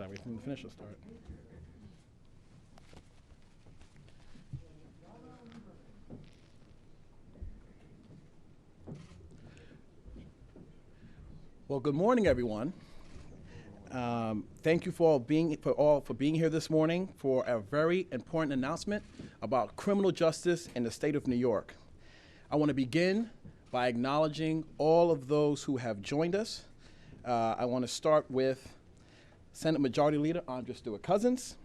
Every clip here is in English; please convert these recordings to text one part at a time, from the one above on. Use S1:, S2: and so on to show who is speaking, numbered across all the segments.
S1: time. Wait for them to finish or start. Well, good morning, everyone. Thank you for being here this morning for a very important announcement about criminal justice in the state of New York. I want to begin by acknowledging all of those who have joined us. I want to start with Senate Majority Leader Andrea Stewart-Cousins,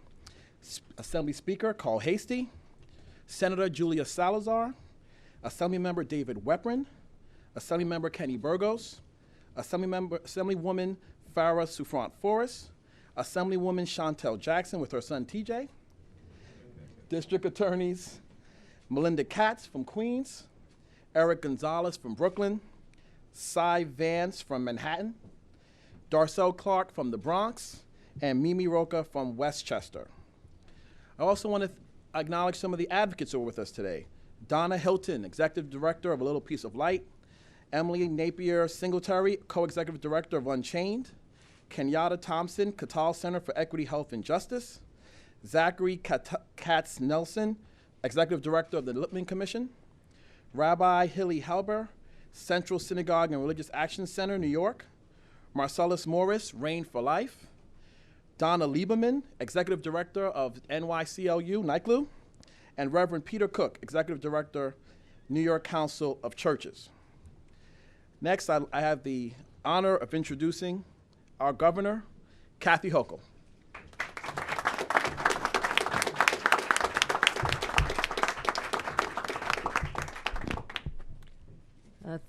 S1: Assembly Speaker Carl Hastie, Senator Julia Salazar, Assemblymember David Weprin, Assemblymember Kenny Burgos, Assemblywoman Farah Souffrant Forrest, Assemblywoman Chantel Jackson with her son TJ, District Attorneys Melinda Katz from Queens, Eric Gonzalez from Brooklyn, Cy Vance from Manhattan, Darcel Clark from the Bronx, and Mimi Roca from Westchester. I also want to acknowledge some of the advocates who are with us today. Donna Hilton, Executive Director of A Little Piece of Light, Emily Napier Singletary, Co-Executive Director of Unchained, Kenyatta Thompson, Catal Center for Equity, Health, and Justice, Zachary Katz-Nelson, Executive Director of the Lippman Commission, Rabbi Hilly Halber, Central Synagogue and Religious Action Center, New York, Marcellus Morris, Reign for Life, Donna Lieberman, Executive Director of NYCLU, NYCLU, and Reverend Peter Cook, Executive Director, New York Council of Churches. Next, I have the honor of introducing our governor, Kathy Hochul.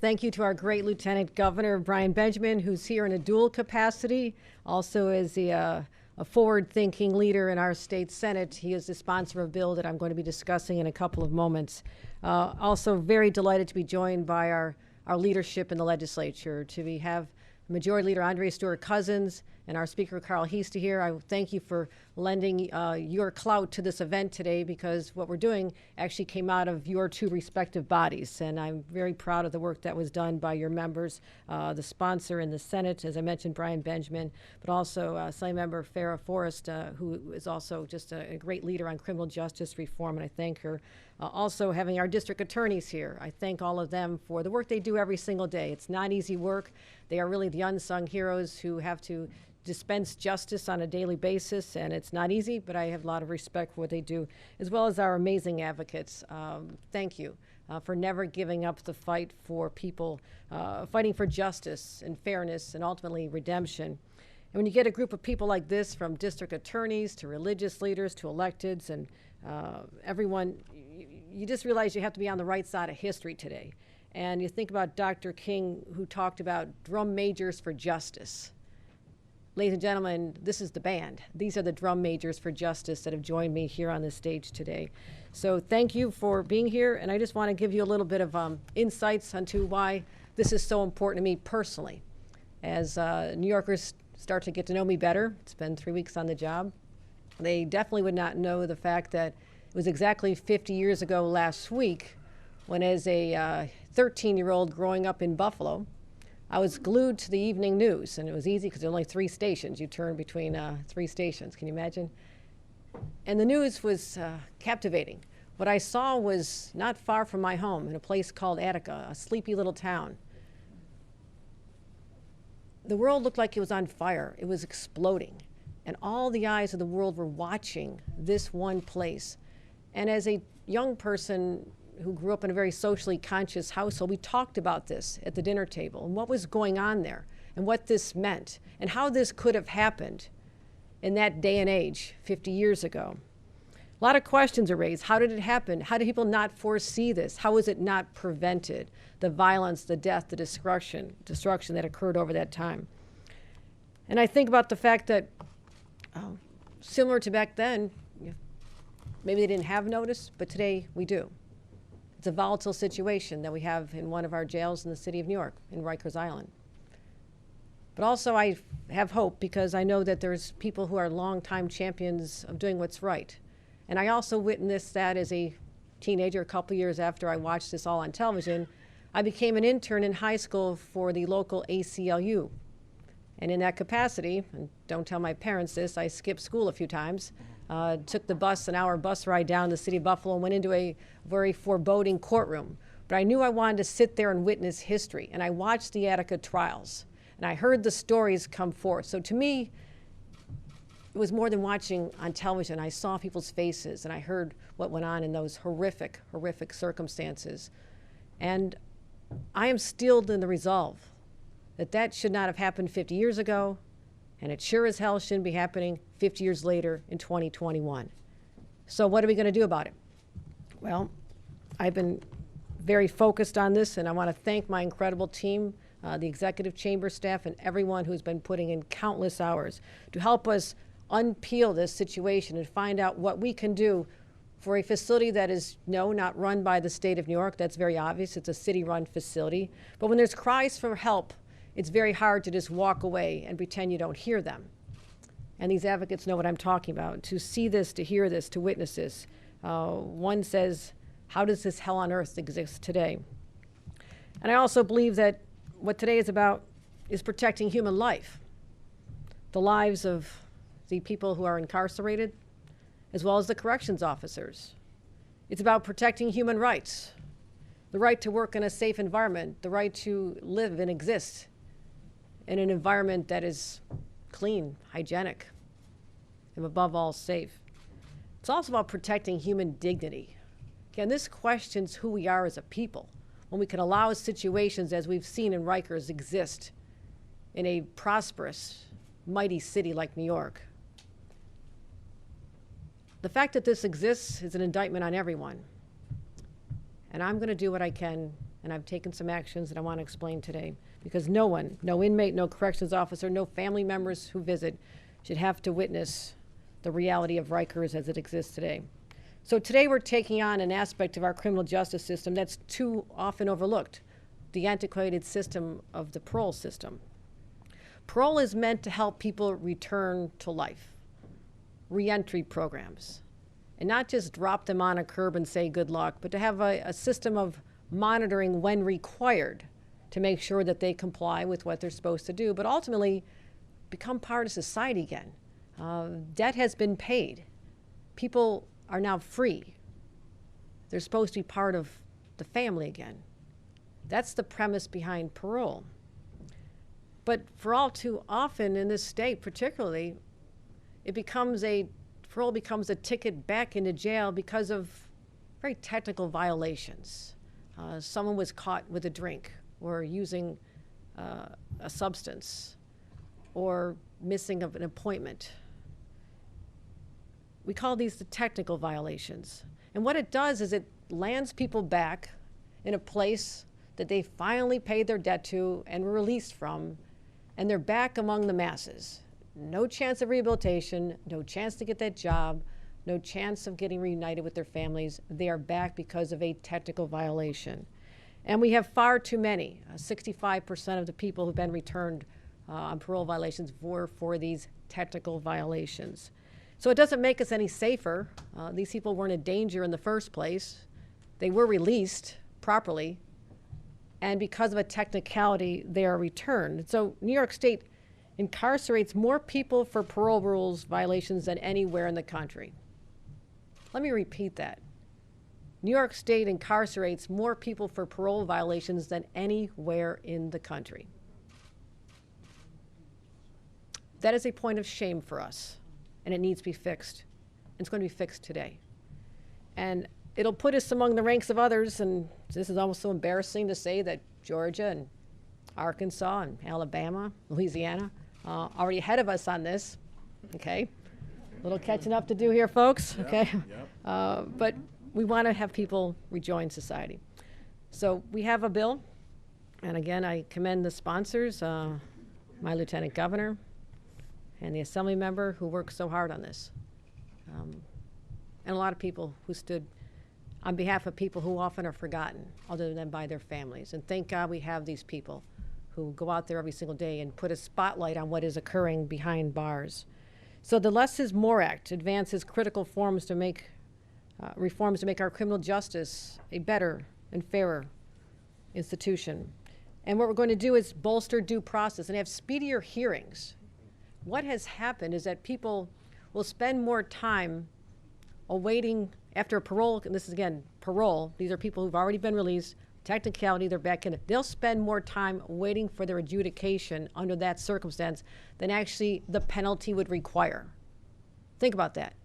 S2: Thank you to our great Lieutenant Governor, Brian Benjamin, who's here in a dual capacity, also as a forward-thinking leader in our state Senate. He is the sponsor of a bill that I'm going to be discussing in a couple of moments. Also very delighted to be joined by our leadership in the legislature, have Majority Leader Andrea Stewart-Cousins and our Speaker Carl Hastie here. I thank you for lending your clout to this event today, because what we're doing actually came out of your two respective bodies, and I'm very proud of the work that was done by your members, the sponsor in the Senate, as I mentioned, Brian Benjamin, but also Assemblymember Farah Forrest, who is also just a great leader on criminal justice reform, and I thank her. Also having our district attorneys here, I thank all of them for the work they do every single day. It's not easy work. They are really the unsung heroes who have to dispense justice on a daily basis, and it's not easy, but I have a lot of respect for what they do, as well as our amazing advocates. Thank you for never giving up the fight for people, fighting for justice and fairness and ultimately redemption. And when you get a group of people like this, from district attorneys to religious leaders to electeds and everyone, you just realize you have to be on the right side of history today. And you think about Dr. King, who talked about drum majors for justice. Ladies and gentlemen, this is the band. These are the drum majors for justice that have joined me here on the stage today. So thank you for being here, and I just want to give you a little bit of insights into why this is so important to me personally. As New Yorkers start to get to know me better, it's been 3 weeks on the job, they definitely would not know the fact that it was exactly 50 years ago last week when, as a 13-year-old growing up in Buffalo, I was glued to the evening news, and it was easy because there were only 3 stations. You turn between 3 stations, can you imagine? And the news was captivating. What I saw was not far from my home in a place called Attica, a sleepy little town. The world looked like it was on fire. It was exploding. And all the eyes of the world were watching this one place. And as a young person who grew up in a very socially conscious household, we talked about this at the dinner table and what was going on there and what this meant and how this could have happened in that day and age 50 years ago. A lot of questions are raised. How did it happen? How did people not foresee this? How was it not prevented? The violence, the death, the destruction that occurred over that time. And I think about the fact that similar to back then, maybe they didn't have notice, but today we do. It's a volatile situation that we have in one of our jails in the city of New York, in Rikers Island. But also I have hope, because I know that there's people who are longtime champions of doing what's right. And I also witnessed that as a teenager, a couple years after I watched this all on television. I became an intern in high school for the local ACLU. And in that capacity, and don't tell my parents this, I skipped school a few times, took the bus, an hour bus ride down to the city of Buffalo, and went into a very foreboding courtroom. But I knew I wanted to sit there and witness history. And I watched the Attica trials, and I heard the stories come forth. So to me, it was more than watching on television. I saw people's faces, and I heard what went on in those horrific, horrific circumstances. And I am steeled in the resolve that that should not have happened 50 years ago, and it sure as hell shouldn't be happening 50 years later in 2021. So what are we going to do about it? Well, I've been very focused on this, and I want to thank my incredible team, the executive chamber staff, and everyone who's been putting in countless hours to help us unpeel this situation and find out what we can do for a facility that is, no, not run by the state of New York. That's very obvious. It's a city-run facility. But when there's cries for help, it's very hard to just walk away and pretend you don't hear them. And these advocates know what I'm talking about. To see this, to hear this, to witness this. One says, how does this hell on earth exist today? And I also believe that what today is about is protecting human life, the lives of the people who are incarcerated, as well as the corrections officers. It's about protecting human rights, the right to work in a safe environment, the right to live and exist in an environment that is clean, hygienic, and above all, safe. It's also about protecting human dignity. Again, this questions who we are as a people when we can allow situations as we've seen in Rikers exist in a prosperous, mighty city like New York. The fact that this exists is an indictment on everyone. And I'm going to do what I can, and I've taken some actions that I want to explain today, because no one, no inmate, no corrections officer, no family members who visit should have to witness the reality of Rikers as it exists today. So today we're taking on an aspect of our criminal justice system that's too often overlooked, the antiquated system of the parole system. Parole is meant to help people return to life, reentry programs, and not just drop them on a curb and say good luck, but to have a system of monitoring when required to make sure that they comply with what they're supposed to do, but ultimately become part of society again. Debt has been paid. People are now free. They're supposed to be part of the family again. That's the premise behind parole. But for all too often in this state particularly, parole becomes a ticket back into jail because of very technical violations. Someone was caught with a drink or using a substance or missing of an appointment. We call these the technical violations. And what it does is it lands people back in a place that they finally paid their debt to and were released from, and they're back among the masses. No chance of rehabilitation, no chance to get that job, no chance of getting reunited with their families. They are back because of a technical violation. And we have far too many. 65% of the people who've been returned on parole violations were for these technical violations. So it doesn't make us any safer. These people weren't in danger in the first place. They were released properly. And because of a technicality, they are returned. So New York State incarcerates more people for parole rules violations than anywhere in the country. Let me repeat that. New York State incarcerates more people for parole violations than anywhere in the country. That is a point of shame for us, and it needs to be fixed. It's going to be fixed today. And it'll put us among the ranks of others, and this is almost so embarrassing to say that Georgia and Arkansas and Alabama, Louisiana, already ahead of us on this, okay? A little catching up to do here, folks, okay? Yep. But we want to have people rejoin society. So we have a bill, and again, I commend the sponsors, my Lieutenant Governor, and the Assembly member who worked so hard on this. And a lot of people who stood on behalf of people who often are forgotten other than by their families. And thank God we have these people who go out there every single day and put a spotlight on what is occurring behind bars. So the Less is More Act advances critical reforms to make our criminal justice a better and fairer institution. And what we're going to do is bolster due process and have speedier hearings. What has happened is that people will spend more time awaiting after parole, and this is again, parole, these are people who've already been released, technicality, they're back in it. They'll spend more time waiting for their adjudication under that circumstance than actually the penalty would require. Think about that.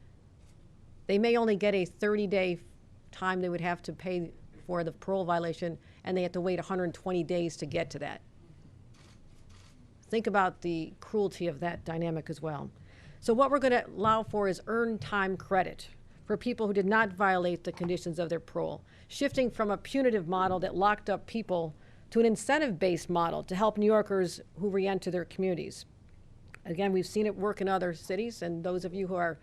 S2: They may only get a 30-day time they would have to pay for the parole violation, and they have to wait 120 days to get to that. Think about the cruelty of that dynamic as well. So what we're going to allow for is earned time credit for people who did not violate the conditions of their parole, shifting from a punitive model that locked up people to an incentive-based model to help New Yorkers who re-enter their communities. Again, we've seen it work in other cities, and those of you who are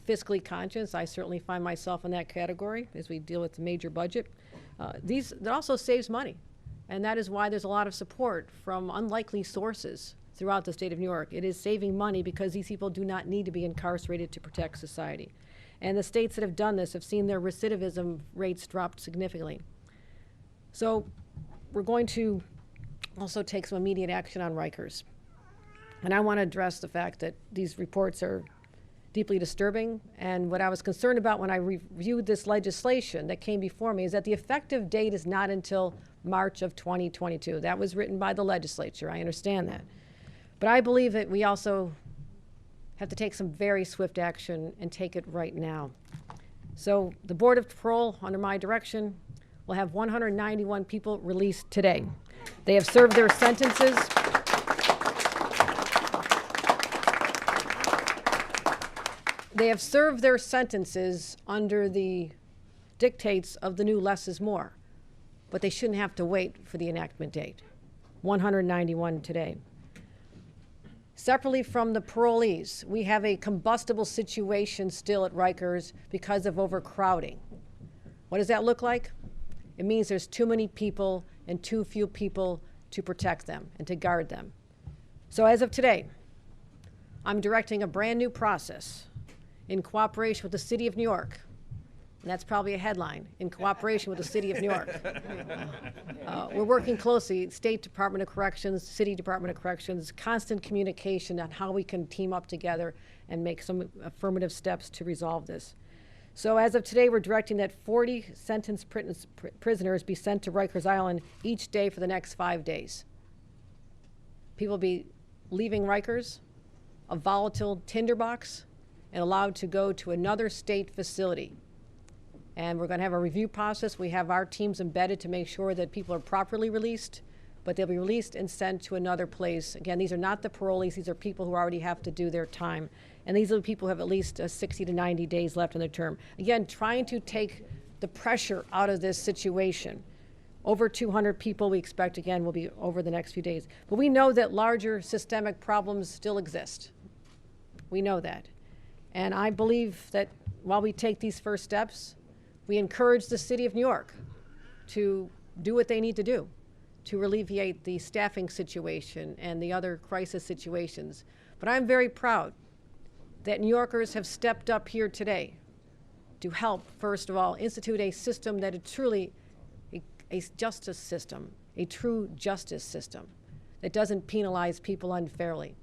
S2: fiscally conscious, I certainly find myself in that category as we deal with the major budget. That also saves money, and that is why there's a lot of support from unlikely sources throughout the state of New York. It is saving money because these people do not need to be incarcerated to protect society. And the states that have done this have seen their recidivism rates drop significantly. So we're going to also take some immediate action on Rikers. And I want to address the fact that these reports are deeply disturbing. And what I was concerned about when I reviewed this legislation that came before me is that the effective date is not until March of 2022. That was written by the legislature. I understand that. But I believe that we also have to take some very swift action and take it right now. So the Board of Parole, under my direction, will have 191 people released today. They have served their sentences. They have served their sentences under the dictates of the new less is more, but they shouldn't have to wait for the enactment date. 191 today. Separately from the parolees, we have a combustible situation still at Rikers because of overcrowding. What does that look like? It means there's too many people and too few people to protect them and to guard them. So as of today, I'm directing a brand new process in cooperation with the City of New York. And that's probably a headline, in cooperation with the City of New York. We're working closely, State Department of Corrections, City Department of Corrections, constant communication on how we can team up together and make some affirmative steps to resolve this. So as of today, we're directing that 40 sentenced prisoners be sent to Rikers Island each day for the next 5 days. People will be leaving Rikers, a volatile tinderbox, and allowed to go to another state facility. And we're going to have a review process. We have our teams embedded to make sure that people are properly released, but they'll be released and sent to another place. Again, these are not the parolees. These are people who already have to do their time. And these are the people who have at least 60 to 90 days left in their term. Again, trying to take the pressure out of this situation. Over 200 people we expect, again, will be over the next few days. But we know that larger systemic problems still exist. We know that. And I believe that while we take these first steps, we encourage the City of New York to do what they need to do to alleviate the staffing situation and the other crisis situations. But I'm very proud that New Yorkers have stepped up here today to help, first of all, institute a system that is truly a justice system, a true justice system that doesn't penalize people unfairly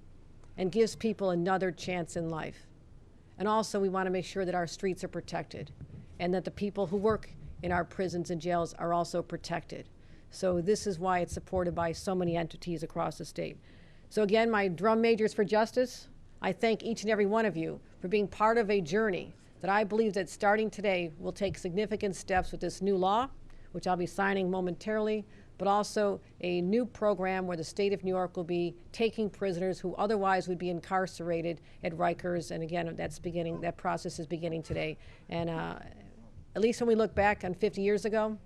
S2: and gives people another chance in life. And also, we want to make sure that our streets are protected and that the people who work in our prisons and jails are also protected. So this is why it's supported by so many entities across the state. So again, my drum majors for justice, I thank each and every one of you for being part of a journey that I believe that starting today will take significant steps with this new law, which I'll be signing momentarily, but also a new program where the state of New York will be taking prisoners who otherwise would be incarcerated at Rikers. And again, that process is beginning today. And at least when we look back on 50 years ago,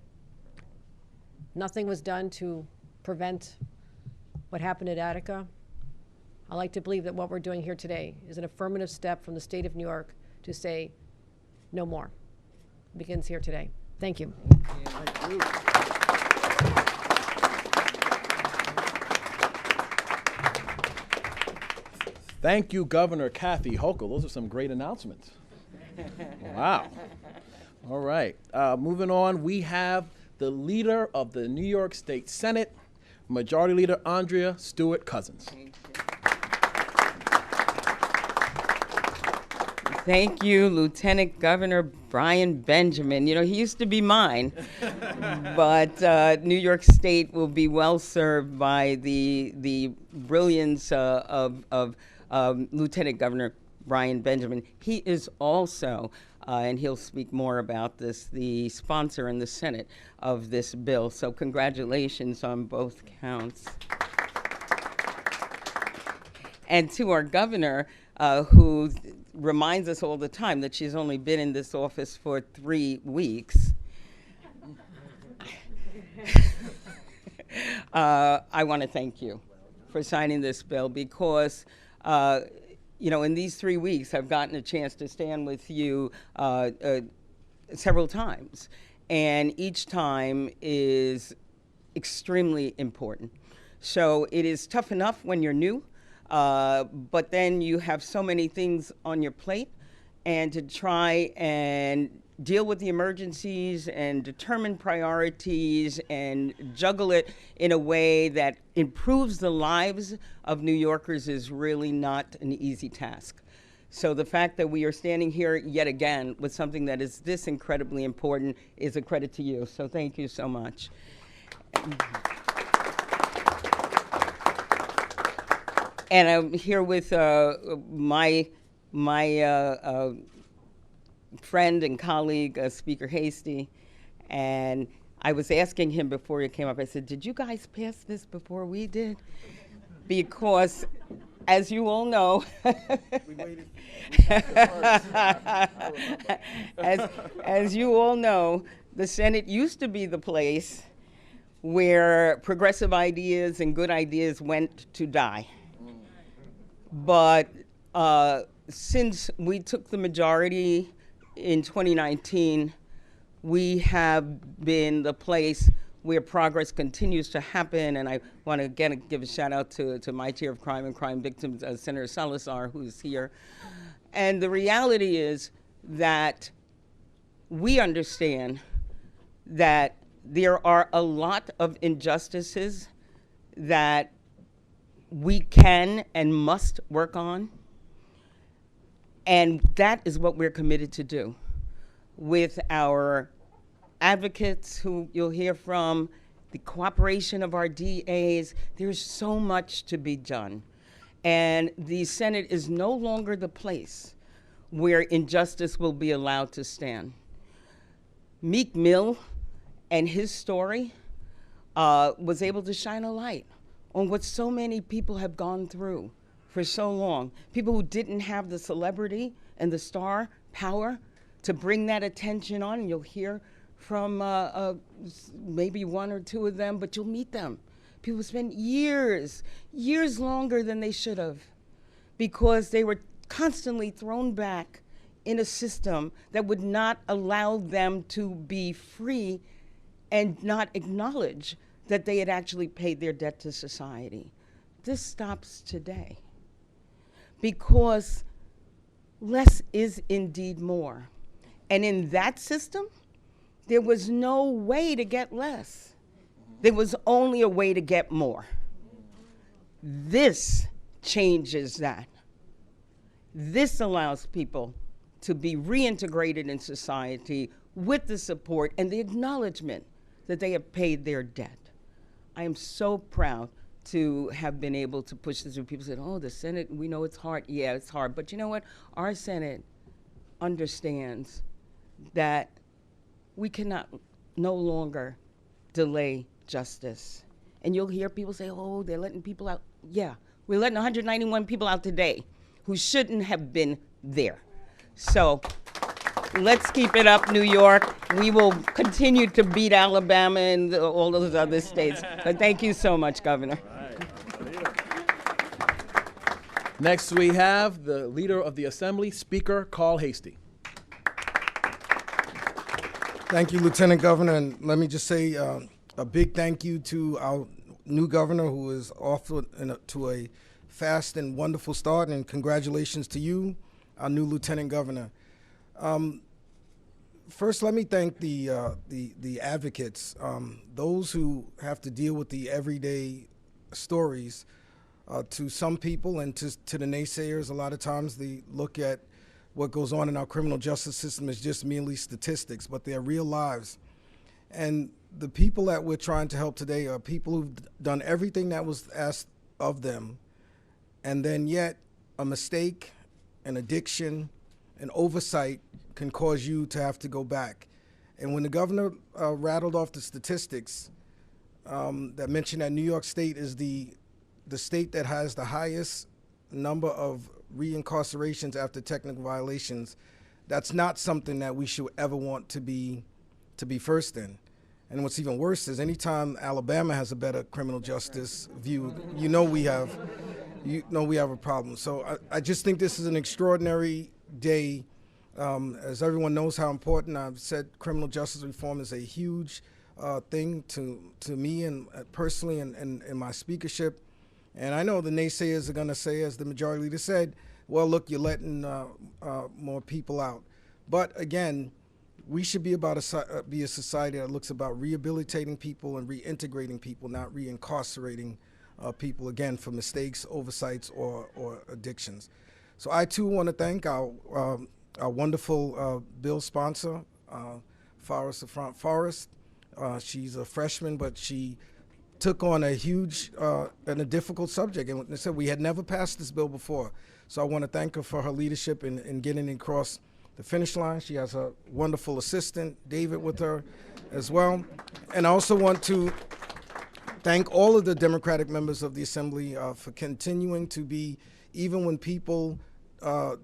S2: nothing was done to prevent what happened at Attica. I like to believe that what we're doing here today is an affirmative step from the state of New York to say no more. It begins here today. Thank you.
S1: Thank you. Thank you, Governor Kathy Hochul. Those are some great announcements. Wow. All right. Moving on, we have the leader of the New York State Senate, Majority Leader Andrea Stewart-Cousins.
S3: Thank you, Lieutenant Governor Brian Benjamin. You know, he used to be mine, but New York State will be well served by the brilliance of Lieutenant Governor Brian Benjamin. He is also, and he'll speak more about this, the sponsor in the Senate of this bill. So congratulations on both counts. And to our governor, who reminds us all the time that she's only been in this office for 3 weeks. I want to thank you for signing this bill because, you know, in these 3 weeks, I've gotten a chance to stand with you several times, and each time is extremely important. So it is tough enough when you're new, but then you have so many things on your plate, and to try and deal with the emergencies and determine priorities and juggle it in a way that improves the lives of New Yorkers is really not an easy task. So the fact that we are standing here yet again with something that is this incredibly important is a credit to you. So thank you so much. And I'm here with my friend and colleague, Speaker Hasty, and I was asking him before he came up, I said, did you guys pass this before we did? Because, as you all know, as you all know, the Senate used to be the place where progressive ideas and good ideas went to die. But since we took the majority in 2019, we have been the place where progress continues to happen. And I want to again give a shout out to my chair of crime and crime victims, Senator Salazar, who's here. And the reality is that we understand that there are a lot of injustices that we can and must work on. And that is what we're committed to do with our advocates who you'll hear from, the cooperation of our DAs. There's so much to be done. And the Senate is no longer the place where injustice will be allowed to stand. Meek Mill and his story was able to shine a light on what so many people have gone through for so long. People who didn't have the celebrity and the star power to bring that attention on. And you'll hear from maybe one or two of them, but you'll meet them. People spend years longer than they should have because they were constantly thrown back in a system that would not allow them to be free and not acknowledge that they had actually paid their debt to society. This stops today because less is indeed more. And in that system, there was no way to get less. There was only a way to get more. This changes that. This allows people to be reintegrated in society with the support and the acknowledgement that they have paid their debt. I am so proud to have been able to push this through. People said, oh, the Senate, we know it's hard. Yeah, it's hard. But you know what? Our Senate understands that we cannot no longer delay justice. And you'll hear people say, oh, they're letting people out. Yeah, we're letting 191 people out today who shouldn't have been there. So let's keep it up, New York. We will continue to beat Alabama and all those other states. But thank you so much, Governor.
S1: Next, we have the Leader of the Assembly, Speaker Carl Hasty.
S4: Thank you, Lieutenant Governor. And let me just say a big thank you to our new governor who is off to a fast and wonderful start. And congratulations to you, our new Lieutenant Governor. first, let me thank the advocates, those who have to deal with the everyday stories. To some people and to the naysayers, a lot of times they look at what goes on in our criminal justice system as just merely statistics, but they're real lives. And the people that we're trying to help today are people who've done everything that was asked of them, and then yet a mistake, an addiction, an oversight can cause you to have to go back. And when the governor rattled off the statistics that mentioned that New York State is the state that has the highest number of reincarcerations after technical violations, that's not something that we should ever want to be first in. And what's even worse is anytime Alabama has a better criminal justice view, we have a problem. So I just think this is an extraordinary day. As everyone knows how important, I've said criminal justice reform is a huge thing to me and personally and in my speakership. And I know the naysayers are going to say, as the majority leader said, well, look, you're letting more people out. But again, we should be be a society that looks about rehabilitating people and reintegrating people, not reincarcerating people, again, for mistakes, oversights, or addictions. So I, too, want to thank our wonderful bill sponsor, Farrah Forrest. She's a freshman, but she took on a huge and a difficult subject. And they said we had never passed this bill before. So I want to thank her for her leadership in getting it across the finish line. She has a wonderful assistant, David, with her as well. And I also want to thank all of the Democratic members of the Assembly for continuing to be, even when people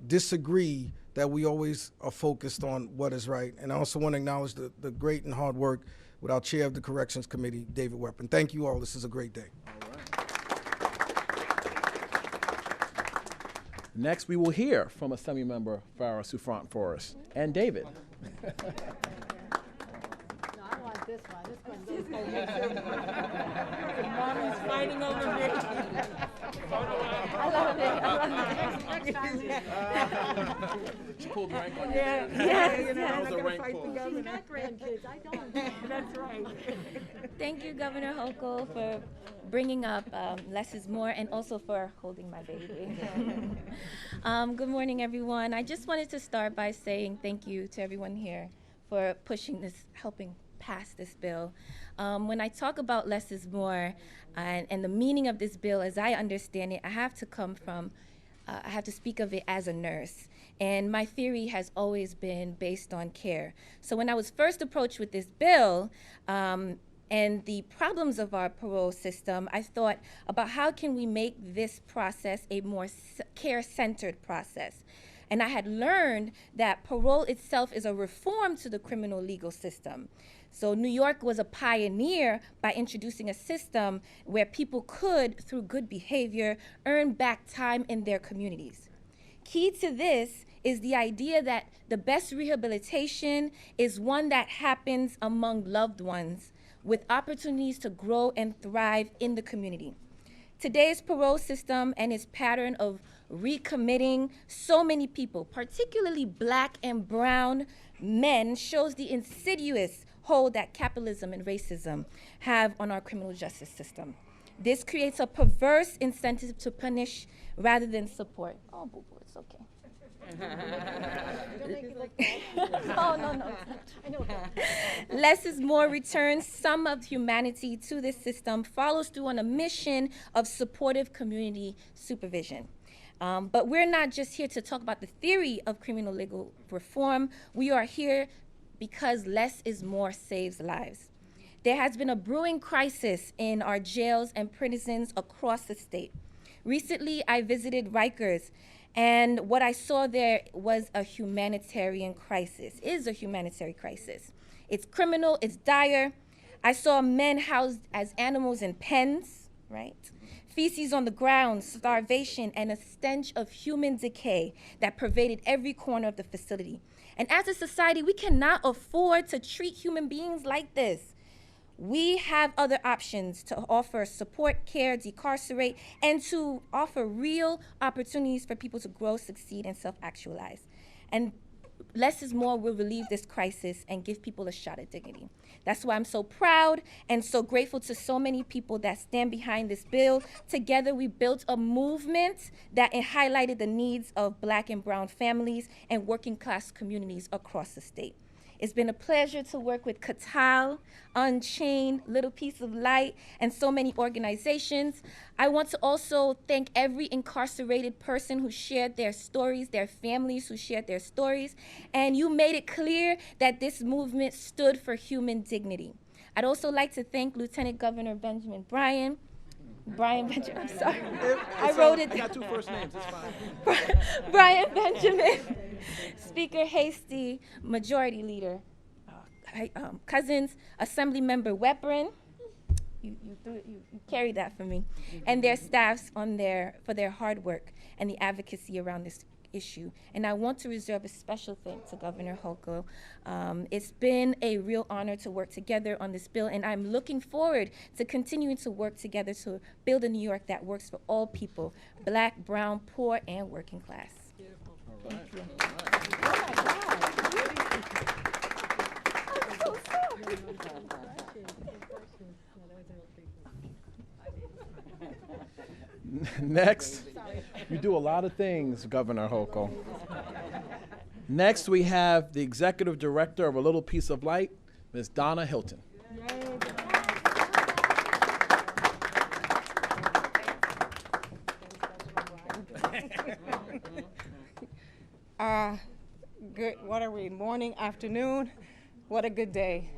S4: disagree, that we always are focused on what is right. And I also want to acknowledge the great and hard work with our chair of the Corrections Committee, David Weapon. Thank you all. This is a great day.
S1: All right. Next, we will hear from Assemblymember Farrah Forrest and David.
S2: No, I want this one. This one goes over. Mommy's fighting over me. I love it.
S1: She pulled rank on you.
S2: Yes.
S1: That was a rank pull.
S2: She's got grandkids. I don't. That's right.
S5: Thank you, Governor Hochul, for bringing up less is more, and also for holding my baby. Good morning, everyone. I just wanted to start by saying thank you to everyone here for pushing this, helping pass this bill. When I talk about less is more and the meaning of this bill, as I understand it, I have to speak of it as a nurse. And my theory has always been based on care. So when I was first approached with this bill, and the problems of our parole system, I thought about how can we make this process a more care-centered process. And I had learned that parole itself is a reform to the criminal legal system. So New York was a pioneer by introducing a system where people could, through good behavior, earn back time in their communities. Key to this is the idea that the best rehabilitation is one that happens among loved ones with opportunities to grow and thrive in the community. Today's parole system and its pattern of recommitting so many people, particularly Black and brown men, shows the insidious hold that capitalism and racism have on our criminal justice system. This creates a perverse incentive to punish rather than support. Oh, boo-boo, it's okay.
S2: Don't make it look bad.
S5: Oh, no.
S2: I know.
S5: Less is more returns some of humanity to this system, follows through on a mission of supportive community supervision. But we're not just here to talk about the theory of criminal legal reform. We are here because less is more saves lives. There has been a brewing crisis in our jails and prisons across the state. Recently, I visited Rikers, and what I saw there was a humanitarian crisis, is a humanitarian crisis. It's criminal, it's dire. I saw men housed as animals in pens, right? Feces on the ground, starvation, and a stench of human decay that pervaded every corner of the facility. And as a society, we cannot afford to treat human beings like this. We have other options to offer support, care, decarcerate, and to offer real opportunities for people to grow, succeed, and self-actualize. And less is more will relieve this crisis and give people a shot at dignity. That's why I'm so proud and so grateful to so many people that stand behind this bill. Together, we built a movement that highlighted the needs of Black and brown families and working class communities across the state. It's been a pleasure to work with Katal, Unchained, Little Piece of Light, and so many organizations. I want to also thank every incarcerated person who shared their stories, their families who shared their stories, and you made it clear that this movement stood for human dignity. I'd also like to thank Lieutenant Governor Benjamin Bryan. Benjamin, I'm sorry. I wrote it.
S1: I got two first names, it's fine.
S5: Brian Benjamin, Speaker Hasty, Majority Leader Cousins, Assemblymember Weprin, you carried that for me, and their staffs for their hard work and the advocacy around this issue. And I want to reserve a special thanks to Governor Hochul. It's been a real honor to work together on this bill, and I'm looking forward to continuing to work together to build a New York that works for all people, Black, brown, poor, and working class.
S1: Beautiful.
S5: Thank you. Oh my God. I'm so sorry.
S1: Next, you do a lot of things, Governor Hochul. Next, we have the Executive Director of A Little Piece of Light, Ms. Donna Hilton.
S6: Good, what are we, morning, afternoon? What a good day.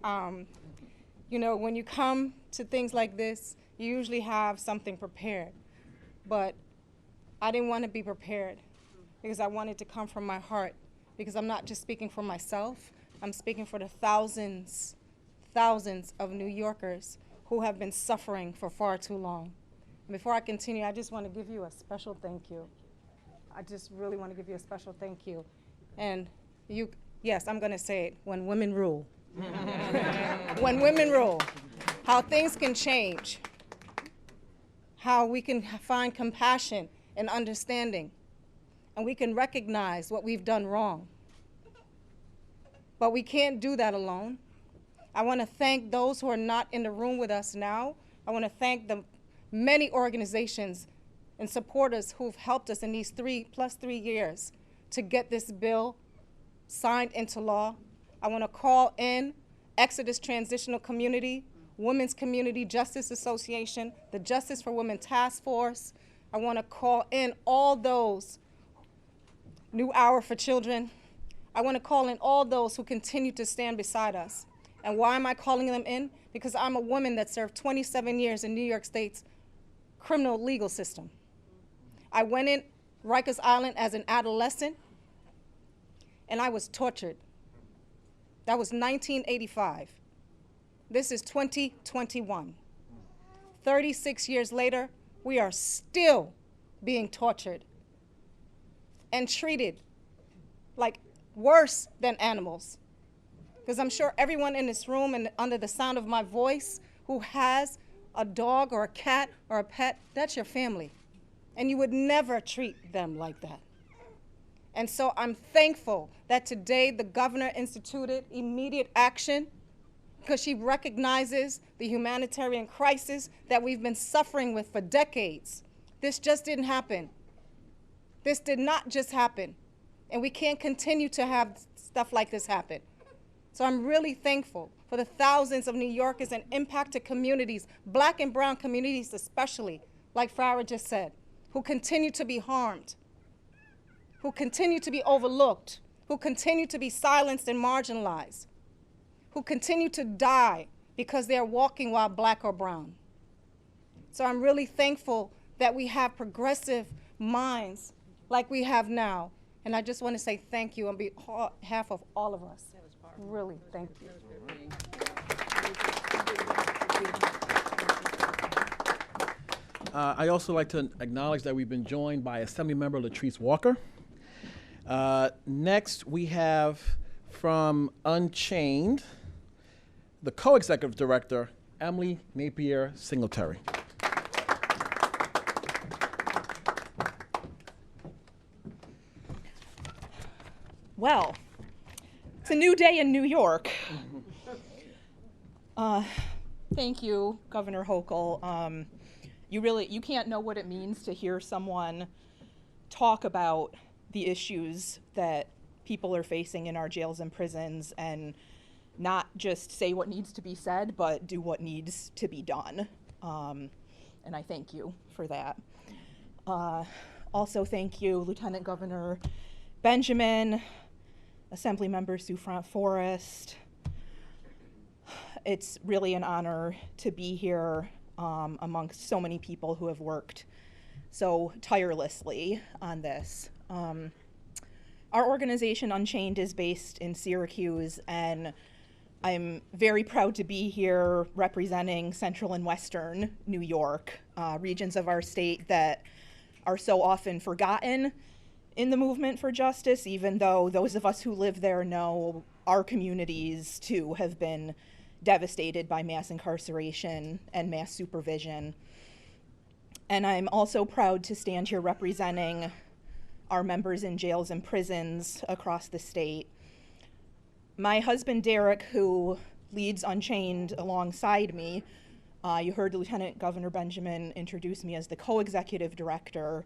S6: You know, when you come to things like this, you usually have something prepared. But I didn't want to be prepared because I wanted to come from my heart, because I'm not just speaking for myself, I'm speaking for the thousands of New Yorkers who have been suffering for far too long. Before I continue, I just want to give you a special thank you. I just really want to give you a special thank you. And you, yes, I'm going to say it, when women rule. When women rule, how things can change, how we can find compassion and understanding, and we can recognize what we've done wrong. But we can't do that alone. I want to thank those who are not in the room with us now. I want to thank the many organizations and supporters who've helped us in these 3 years to get this bill signed into law. I want to call in Exodus Transitional Community, Women's Community Justice Association, the Justice for Women Task Force. I want to call in all those, New Hour for Children. I want to call in all those who continue to stand beside us. And why am I calling them in? Because I'm a woman that served 27 years in New York State's criminal legal system. I went in Rikers Island as an adolescent, and I was tortured. That was 1985. This is 2021. 36 years later, we are still being tortured and treated like worse than animals. Because I'm sure everyone in this room and under the sound of my voice who has a dog or a cat or a pet, that's your family. And you would never treat them like that. And so I'm thankful that today the governor instituted immediate action, because she recognizes the humanitarian crisis that we've been suffering with for decades. This just didn't happen. This did not just happen. And we can't continue to have stuff like this happen. So I'm really thankful for the thousands of New Yorkers and impacted communities, Black and brown communities especially, like Farah just said, who continue to be harmed, who continue to be overlooked, who continue to be silenced and marginalized, who continue to die because they're walking while Black or brown. So I'm really thankful that we have progressive minds like we have now. And I just want to say thank you on behalf of all of us. Really, thank you.
S1: I also like to acknowledge that we've been joined by Assemblymember Latrice Walker. Next, we have from Unchained, the co-executive director, Emily Napier Singletary.
S7: Well, it's a new day in New York. Thank you, Governor Hochul. You can't know what it means to hear someone talk about the issues that people are facing in our jails and prisons and not just say what needs to be said, but do what needs to be done. And I thank you for that. Also thank you, Lieutenant Governor Benjamin, Assemblymember Souffrant Forrest. It's really an honor to be here amongst so many people who have worked so tirelessly on this. Our organization, Unchained, is based in Syracuse, and I'm very proud to be here representing Central and Western New York, regions of our state that are so often forgotten in the movement for justice, even though those of us who live there know our communities, too, have been devastated by mass incarceration and mass supervision. And I'm also proud to stand here representing our members in jails and prisons across the state. My husband, Derek, who leads Unchained alongside me, you heard Lieutenant Governor Benjamin introduce me as the co-executive director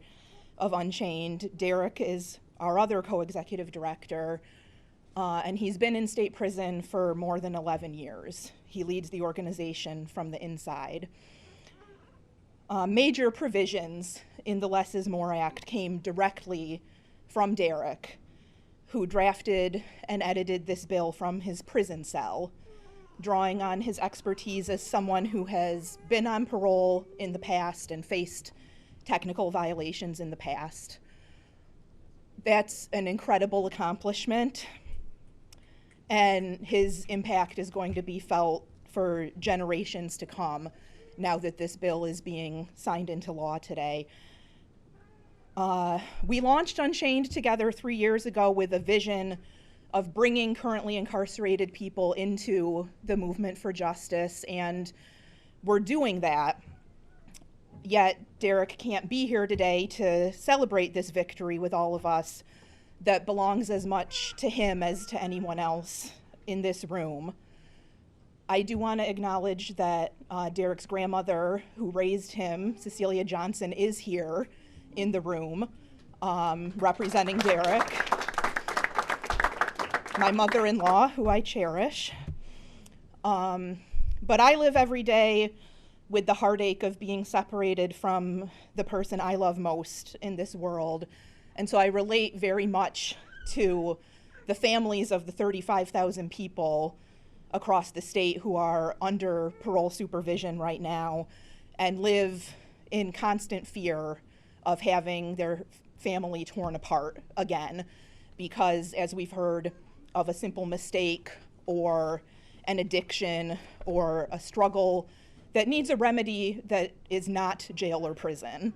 S7: of Unchained. Derek is our other co-executive director, and he's been in state prison for more than 11 years. He leads the organization from the inside. Major provisions in the Less is More Act came directly from Derek, who drafted and edited this bill from his prison cell, drawing on his expertise as someone who has been on parole in the past and faced technical violations in the past. That's an incredible accomplishment, and his impact is going to be felt for generations to come now that this bill is being signed into law today. We launched Unchained together 3 years ago with a vision of bringing currently incarcerated people into the movement for justice, and we're doing that. Yet Derek can't be here today to celebrate this victory with all of us that belongs as much to him as to anyone else in this room. I do want to acknowledge that Derek's grandmother, who raised him, Cecilia Johnson, is here in the room representing Derek. My mother-in-law, who I cherish. But I live every day with the heartache of being separated from the person I love most in this world. And so I relate very much to the families of the 35,000 people across the state who are under parole supervision right now and live in constant fear of having their family torn apart again because, as we've heard, of a simple mistake or an addiction or a struggle that needs a remedy that is not jail or prison.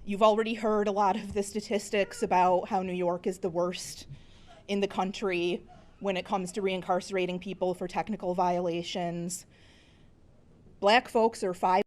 S7: You've already heard a lot of the statistics about how New York is the worst in the country when it comes to reincarcerating people for technical violations. Black folks are 5